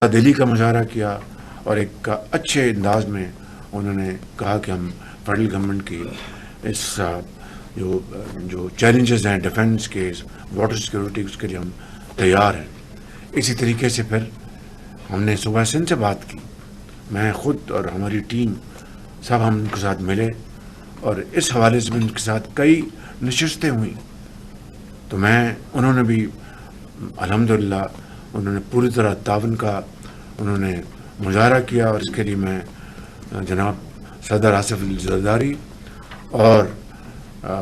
دلی کا مظاہرہ کیا اور ایک اچھے انداز میں انہوں نے کہا کہ ہم فیڈرل گورنمنٹ کی اس جو چیلنجز ہیں ڈیفنس کے، واٹر سیکورٹی، اس کے لیے ہم تیار ہیں۔ اسی طریقے سے پھر ہم نے صوبہ سندھ سے بات کی، میں خود اور ہماری ٹیم سب ہم ان کے ساتھ ملے اور اس حوالے سے ان کے ساتھ کئی نشستیں ہوئیں، تو انہوں نے بھی الحمدللہ انہوں نے پوری طرح تعاون کا انہوں نے مظاہرہ کیا، اور اس کے لیے میں جناب صدر آصف علی زرداری اور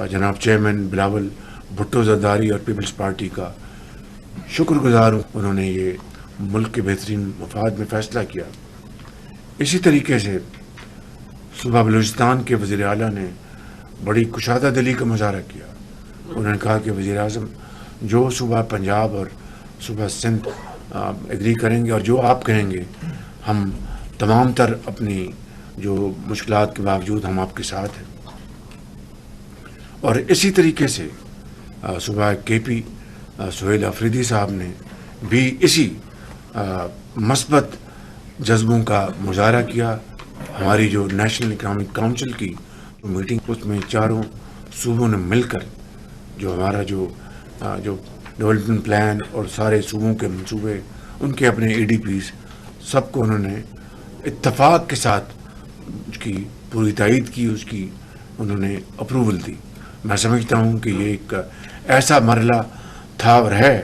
جناب چیئرمین بلاول بھٹو زرداری اور پیپلز پارٹی کا شکر گزار ہوں۔ انہوں نے یہ ملک کے بہترین مفاد میں فیصلہ کیا۔ اسی طریقے سے صوبہ بلوچستان کے وزیر اعلیٰ نے بڑی کشادہ دلی کا مظاہرہ کیا۔ انہوں نے کہا کہ وزیر اعظم جو صوبہ پنجاب اور صوبہ سندھ ایگری کریں گے اور جو آپ کہیں گے، ہم تمام تر اپنی جو مشکلات کے باوجود ہم آپ کے ساتھ ہیں۔ اور اسی طریقے سے صوبہ کے پی سہیل آفریدی صاحب نے بھی اسی مثبت جذبوں کا مظاہرہ کیا۔ ہماری جو نیشنل اکنامک کونسل کی میٹنگ، اس میں چاروں صوبوں نے مل کر جو ہمارا جو ڈیولپمنٹ پلان اور سارے صوبوں کے منصوبے، ان کے اپنے ای ڈی پیز، سب کو انہوں نے اتفاق کے ساتھ اس کی پوری تائید کی، اس کی انہوں نے اپروول دی۔ میں سمجھتا ہوں کہ یہ ایک ایسا مرحلہ تھا اور ہے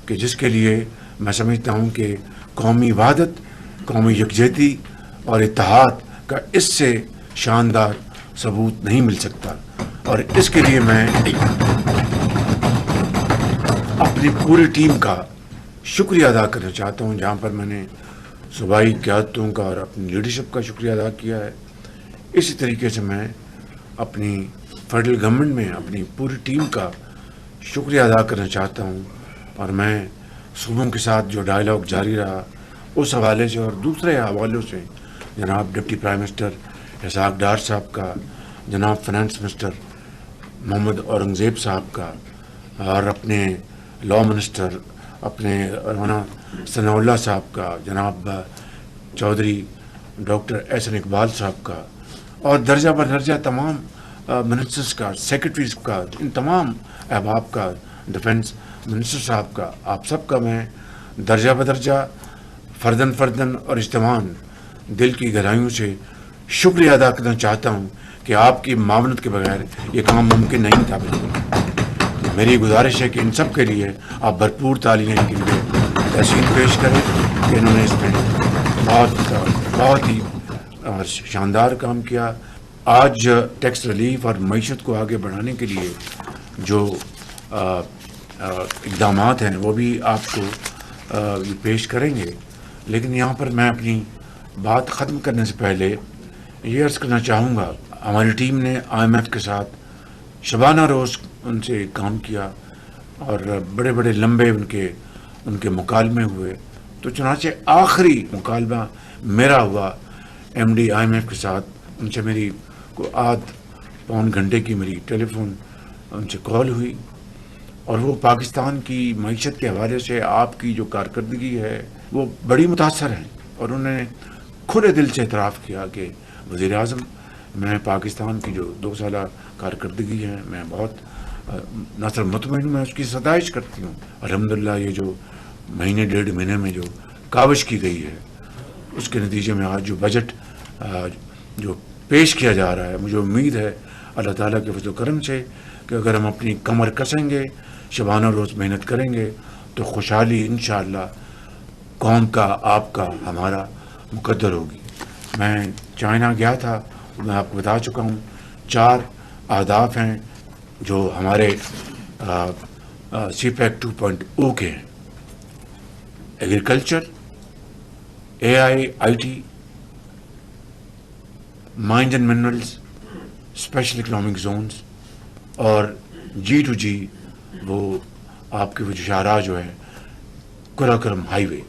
کہ جس کے لیے میں سمجھتا ہوں کہ قومی وحدت، قومی یکجہتی اور اتحاد کا اس سے شاندار ثبوت نہیں مل سکتا، اور اس کے لیے میں اپنی پوری ٹیم کا شکریہ ادا کرنا چاہتا ہوں، جہاں پر میں نے صوبائی قیادتوں کا اور اپنی لیڈرشپ کا شکریہ ادا کیا ہے۔ اسی طریقے سے میں اپنی فیڈرل گورنمنٹ میں اپنی پوری ٹیم کا شکریہ ادا کرنا چاہتا ہوں، اور میں صوبوں کے ساتھ جو ڈائلاگ جاری رہا اس حوالے سے اور دوسرے حوالوں سے، جناب deputy prime minister Ishaq Dar صاحب کا، جناب فائنانس منسٹر محمد اورنگزیب صاحب کا، اور اپنے لا منسٹر اپنے رانا ثناء اللہ صاحب کا، جناب چودھری ڈاکٹر احسن اقبال صاحب کا، اور درجہ بدرجہ تمام منسٹرز کا، سیکرٹریز کا، ان تمام احباب کا، ڈیفنس منسٹر صاحب کا، آپ سب کا میں درجہ بدرجہ فرداً اور اجتماعاً دل کی گہرائیوں سے شکریہ ادا کرنا چاہتا ہوں کہ آپ کی معاونت کے بغیر یہ کام ممکن نہیں تھا۔ بالکل میری گزارش ہے کہ ان سب کے لیے آپ بھرپور تالیاں ان کے لیے تحسین پیش کریں کہ انہوں نے اس میں بہت ہی شاندار کام کیا۔ آج ٹیکس ریلیف اور معیشت کو آگے بڑھانے کے لیے جو اقدامات ہیں وہ بھی آپ کو پیش کریں گے، لیکن یہاں پر میں اپنی بات ختم کرنے سے پہلے یہ عرض کرنا چاہوں گا، ہماری ٹیم نے آئی ایم ایف کے ساتھ شبانہ روز ان سے کام کیا اور بڑے بڑے لمبے ان کے مکالمے ہوئے، تو چنانچہ آخری مکالمہ میرا ہوا M D I M F کے ساتھ۔ ان سے میری کو آدھ پون گھنٹے کی میری ٹیلی فون ان سے کال ہوئی، اور وہ پاکستان کی معیشت کے حوالے سے آپ کی جو کارکردگی ہے وہ بڑی متاثر ہیں، اور انہوں نے کھلے دل سے اعتراف کیا کہ وزیر اعظم، میں پاکستان کی جو 2 سالہ کارکردگی ہے میں بہت نہ صرف مطمئن ہوں، میں اس کی ستائش کرتی ہوں۔ الحمدللہ یہ جو مہینے 1.5 مہینے میں جو کاوش کی گئی ہے، اس کے نتیجے میں آج جو بجٹ جو پیش کیا جا رہا ہے، مجھے امید ہے اللہ تعالیٰ کے فضل و کرم سے کہ اگر ہم اپنی کمر کسیں گے، شبانہ روز محنت کریں گے، تو خوشحالی انشاءاللہ قوم کا، آپ کا، ہمارا مقدر ہوگی۔ میں چائنا گیا تھا، میں آپ کو بتا چکا ہوں 4 اہداف ہیں جو ہمارے سی پیک 2.0 کے ہیں: agriculture, I T, mines and minerals, special economic zones, اور G2G وہ آپ کی وہ جو شاہراہ جو ہے قراقرم ہائی وے۔